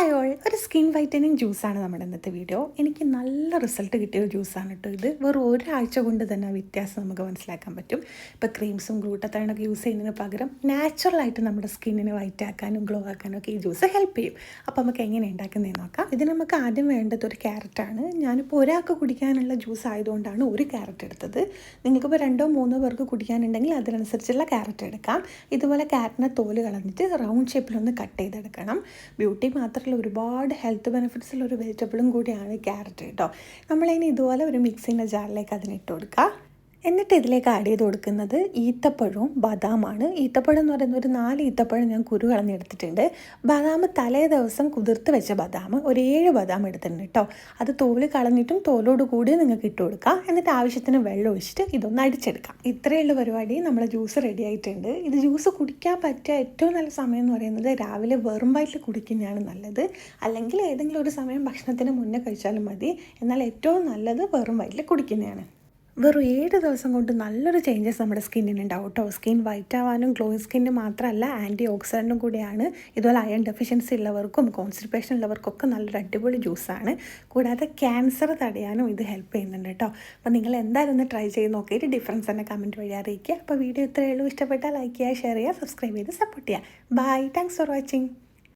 Hi all, ഒരു skin whitening ജ്യൂസാണ് നമ്മുടെ ഇന്നത്തെ വീഡിയോ. എനിക്ക് നല്ല റിസൾട്ട് കിട്ടിയ ഒരു ജ്യൂസാണ് കേട്ടോ ഇത്. വെറും ഒരാഴ്ച കൊണ്ട് തന്നെ ആ വ്യത്യാസം നമുക്ക് മനസ്സിലാക്കാൻ പറ്റും. ഇപ്പോൾ ക്രീംസും ഗ്ലൂട്ടത്തൈനൊക്കെ യൂസ് ചെയ്യുന്നതിന് പകരം നാച്ചുറലായിട്ട് നമ്മുടെ സ്കിന്നിനെ വൈറ്റ് ആക്കാനും ഗ്ലോ ആക്കാനും ഒക്കെ ഈ ജ്യൂസ് ഹെൽപ്പ് ചെയ്യും. അപ്പോൾ നമുക്ക് എങ്ങനെ ഉണ്ടാക്കുന്നതെന്ന് നോക്കാം. ഇതിന് നമുക്ക് ആദ്യം വേണ്ടത് ഒരു ക്യാരറ്റാണ്. ഞാനിപ്പോൾ ഒരാൾക്ക് കുടിക്കാനുള്ള ജ്യൂസ് ആയതുകൊണ്ടാണ് ഒരു ക്യാരറ്റ് എടുത്തത്. നിങ്ങൾക്കിപ്പോൾ 2-3 പേർക്ക് കുടിക്കാനുണ്ടെങ്കിൽ അതിനനുസരിച്ചുള്ള ക്യാരറ്റ് എടുക്കാം. ഇതുപോലെ ക്യാരറ്റിനെ തോല് കളഞ്ഞിട്ട് റൗണ്ട് ഷേപ്പിലൊന്ന് കട്ട് ചെയ്തെടുക്കണം. ബ്യൂട്ടി മാത്രമല്ല, ഒരുപാട് ഹെൽത്ത് ബെനിഫിറ്റ്സ് ഉള്ള ഒരു വെജിറ്റബിളും കൂടിയാണ് ക്യാരറ്റ് കേട്ടോ. നമ്മളതിന് ഇതുപോലെ ഒരു മിക്സിൻ്റെ ജാറിലേക്ക് അതിനിട്ട് കൊടുക്കുക. എന്നിട്ട് ഇതിലേക്ക് ആഡ് ചെയ്ത് കൊടുക്കുന്നത് ഈത്തപ്പഴവും ബദാമാണ്. ഈത്തപ്പഴം എന്ന് പറയുന്നത് ഒരു 4 ഈത്തപ്പഴം ഞാൻ കുരു കളഞ്ഞെടുത്തിട്ടുണ്ട്. ബദാം തലേ ദിവസം കുതിർത്ത് വെച്ച ബദാം ഒരു 7 ബദാം എടുത്തിട്ടുണ്ട് കേട്ടോ. അത് തോല് കളഞ്ഞിട്ടും തോലോട് കൂടി നിങ്ങൾക്ക് ഇട്ട് കൊടുക്കാം. എന്നിട്ട് ആവശ്യത്തിന് വെള്ളം ഒഴിച്ചിട്ട് ഇതൊന്ന് അടിച്ചെടുക്കാം. ഇത്രയുള്ള പരിപാടി നമ്മുടെ ജ്യൂസ് റെഡി ആയിട്ടുണ്ട്. ഇത് ജ്യൂസ് കുടിക്കാൻ പറ്റിയ ഏറ്റവും നല്ല സമയം എന്ന് പറയുന്നത് രാവിലെ വെറും വയറ്റിൽ കുടിക്കുന്നതാണ് നല്ലത്. അല്ലെങ്കിൽ ഏതെങ്കിലും ഒരു സമയം ഭക്ഷണത്തിന് മുന്നേ കഴിച്ചാലും മതി. എന്നാൽ ഏറ്റവും നല്ലത് വെറും വയറ്റിൽ കുടിക്കുന്നതാണ്. വെറും 7 ദിവസം കൊണ്ട് നല്ലൊരു ചേഞ്ചസ് നമ്മുടെ സ്കിന്നിന് ഉണ്ടാവും കേട്ടോ. സ്കിൻ വൈറ്റ് ആവാനും ഗ്ലോയിങ് സ്കിന്ന് മാത്രമല്ല, ആൻറ്റി ഓക്സിഡൻറ്റും കൂടിയാണ്. ഇതുപോലെ അയൺ ഡെഫിഷ്യൻസി ഉള്ളവർക്കും കോൺസ്റ്റിപ്പേഷൻ ഉള്ളവർക്കൊക്കെ നല്ലൊരു അടിപൊളി ജ്യൂസാണ്. കൂടാതെ ക്യാൻസർ തടയാനും ഇത് ഹെൽപ്പ് ചെയ്യുന്നുണ്ട് കേട്ടോ. അപ്പോൾ നിങ്ങൾ എന്തായാലും ഒന്ന് ട്രൈ ചെയ്ത് നോക്കിയിട്ട് ഡിഫറൻസ് തന്നെ കമൻറ്റ് വഴി അറിയിക്കുക. അപ്പോൾ വീഡിയോ ഇത്രയേ ഉള്ളൂ. ഇഷ്ടപ്പെട്ടാൽ ലൈക്ക് ചെയ്യുക, ഷെയർ ചെയ്യുക, സബ്സ്ക്രൈബ് ചെയ്ത് സപ്പോർട്ട് ചെയ്യുക. Bye, thanks for watching.